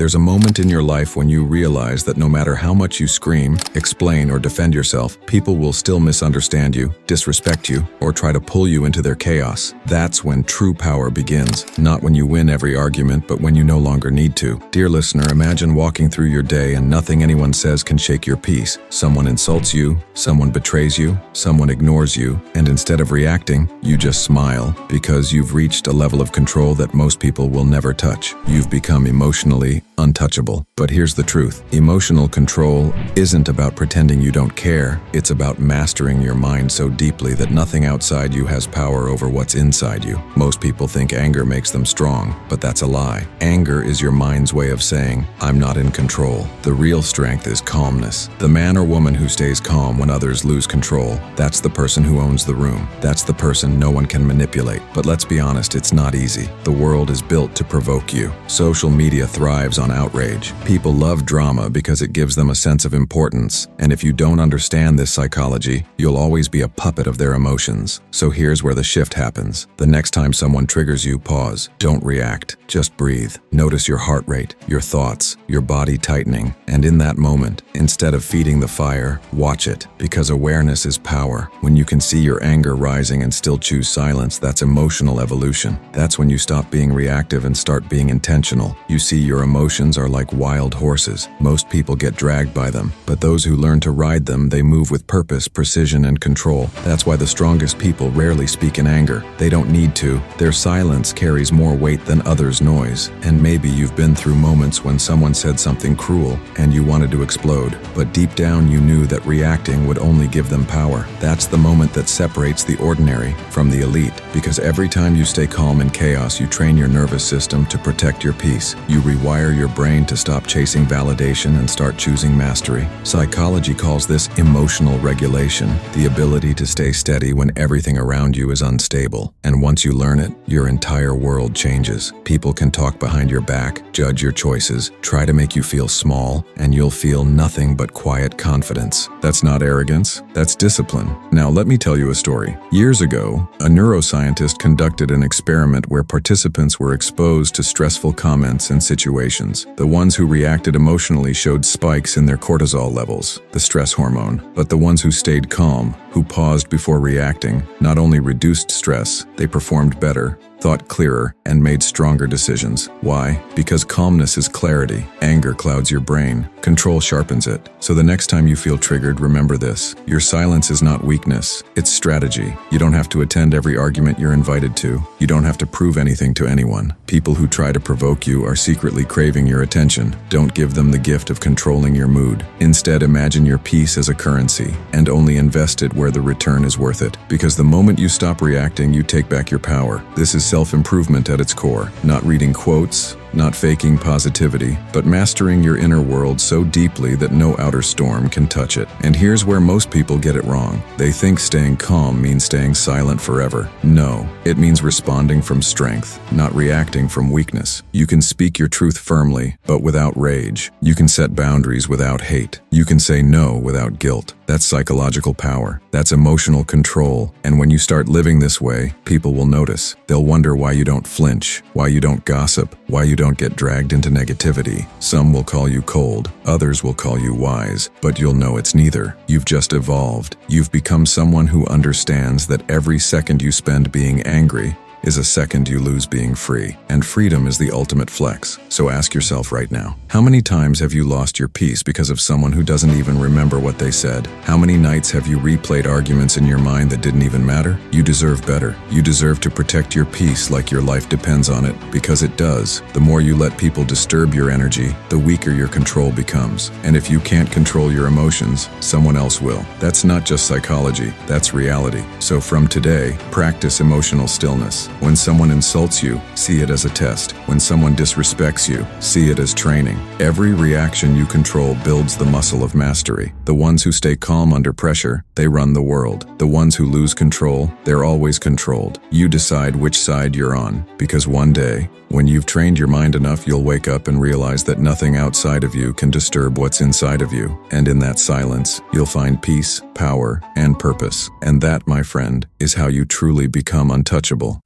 There's a moment in your life when you realize that no matter how much you scream, explain, or defend yourself, people will still misunderstand you, disrespect you, or try to pull you into their chaos. That's when true power begins. Not when you win every argument, but when you no longer need to. Dear listener, imagine walking through your day and nothing anyone says can shake your peace. Someone insults you, someone betrays you, someone ignores you, and instead of reacting, you just smile because you've reached a level of control that most people will never touch. You've become emotionally untouchable. But here's the truth. Emotional control isn't about pretending you don't care. It's about mastering your mind so deeply that nothing outside you has power over what's inside you. Most people think anger makes them strong, but that's a lie. Anger is your mind's way of saying, I'm not in control. The real strength is calmness. The man or woman who stays calm when others lose control, that's the person who owns the room. That's the person no one can manipulate. But let's be honest, it's not easy. The world is built to provoke you. Social media thrives on outrage. People love drama because it gives them a sense of importance. And if you don't understand this psychology, you'll always be a puppet of their emotions. So here's where the shift happens. The next time someone triggers you, pause. Don't react. Just breathe. Notice your heart rate, your thoughts, your body tightening. And in that moment, instead of feeding the fire, watch it. Because awareness is power. When you can see your anger rising and still choose silence, that's emotional evolution. That's when you stop being reactive and start being intentional. You see, your emotions are like wild horses. Most people get dragged by them, but those who learn to ride them, they move with purpose, precision, and control. That's why the strongest people rarely speak in anger. They don't need to. Their silence carries more weight than others' noise. And maybe you've been through moments when someone said something cruel and you wanted to explode, but deep down you knew that reacting would only give them power. That's the moment that separates the ordinary from the elite, because every time you stay calm in chaos, you train your nervous system to protect your peace. You rewire your brain to stop chasing validation and start choosing mastery. Psychology calls this emotional regulation, the ability to stay steady when everything around you is unstable. And once you learn it, your entire world changes. People can talk behind your back, judge your choices, try to make you feel small, and you'll feel nothing but quiet confidence. That's not arrogance, that's discipline. Now let me tell you a story. Years ago, a neuroscientist conducted an experiment where participants were exposed to stressful comments and situations. The ones who reacted emotionally showed spikes in their cortisol levels, the stress hormone. But the ones who stayed calm, who paused before reacting, not only reduced stress, they performed better, thought clearer, and made stronger decisions. Why? Because calmness is clarity. Anger clouds your brain. Control sharpens it. So the next time you feel triggered, remember this. Your silence is not weakness. It's strategy. You don't have to attend every argument you're invited to. You don't have to prove anything to anyone. People who try to provoke you are secretly craving your attention. Don't give them the gift of controlling your mood. Instead, imagine your peace as a currency, and only invest it where the return is worth it. Because the moment you stop reacting, you take back your power. This is self-improvement at its core. Not reading quotes, not faking positivity, but mastering your inner world so deeply that no outer storm can touch it. And here's where most people get it wrong. They think staying calm means staying silent forever. No, it means responding from strength, not reacting from weakness. You can speak your truth firmly, but without rage. You can set boundaries without hate. You can say no without guilt. That's psychological power. That's emotional control. And when you start living this way, people will notice. They'll wonder why you don't flinch, why you don't gossip, why you don't get dragged into negativity. Some will call you cold, others will call you wise, but you'll know it's neither. You've just evolved. You've become someone who understands that every second you spend being angry is a second you lose being free. And freedom is the ultimate flex. So ask yourself right now, how many times have you lost your peace because of someone who doesn't even remember what they said? How many nights have you replayed arguments in your mind that didn't even matter? You deserve better. You deserve to protect your peace like your life depends on it, because it does. The more you let people disturb your energy, the weaker your control becomes. And if you can't control your emotions, someone else will. That's not just psychology, that's reality. So from today, practice emotional stillness. When someone insults you, see it as a test. When someone disrespects you, see it as training. Every reaction you control builds the muscle of mastery. The ones who stay calm under pressure, they run the world. The ones who lose control, they're always controlled. You decide which side you're on, because one day, when you've trained your mind enough, you'll wake up and realize that nothing outside of you can disturb what's inside of you. And in that silence, you'll find peace, power, and purpose. And that, my friend, is how you truly become untouchable.